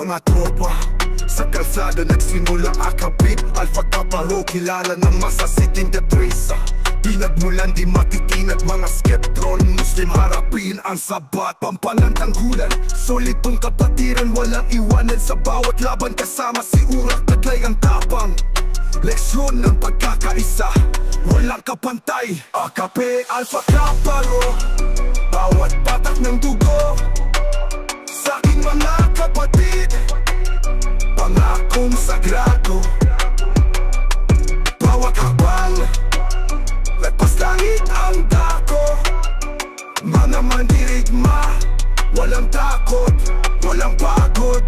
Mga tropa sa kalsada nagsimula akabit. Alpha Kappa Rho, kilala ng masasiting depresa. Pinagmulan di matitinag mga skeptron. Muslim harapin ang sabat, pampalantanggulan. Solid tong kapatiran, walang iwanan sa bawat laban. Kasama si Urak, taglay ang tapang. Leksyon ng pagkakaisa, walang kapantay. AKP, Alpha Kappa Rho, bawat patak ng dugo sa aking mga kapatid, pangakong sagrado. Bawat habang lagpas langit ang dako, mga mandirigma, walang takot, walang pagod.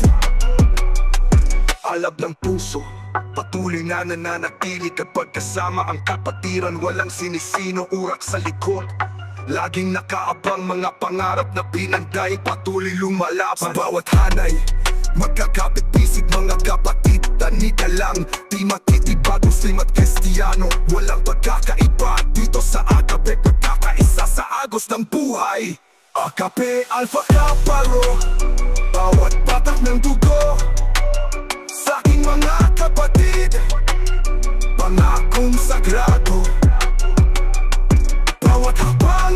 Alab ng puso, patuloy na nananatili kapag kasama ang kapatiran. Walang sinisino, Urak sa likod, laging nakaabang mga pangarap na pinanday. Patuloy lumalaban sa bawat hanay, magkakapit pisig mga kapatid. Tanita lang, di matitibag Muslim at Kristiyano. Walang pagkakaiba dito sa AKP, pagkakaisa sa agos ng buhay. AKP, Alpha Kappa Rho, bawat patak ng dugo sa aking mga kapatid, pangakong sagrado. Bawat habang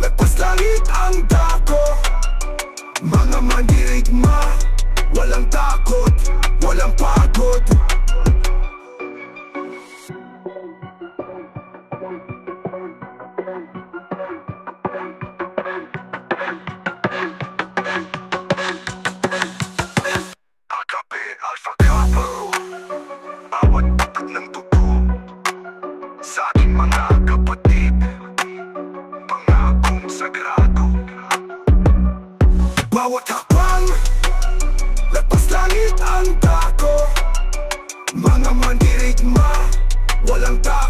lagpas langit ang dako, mga mandirigma, walang takot, walang pagod. AKP, Alpha Kappa Rho, bawat patak ng dugo sa aking mga kapatid, pangakong sagrado. Bawat habang lagpas langit ang dako, mga mandirigma, walang takot.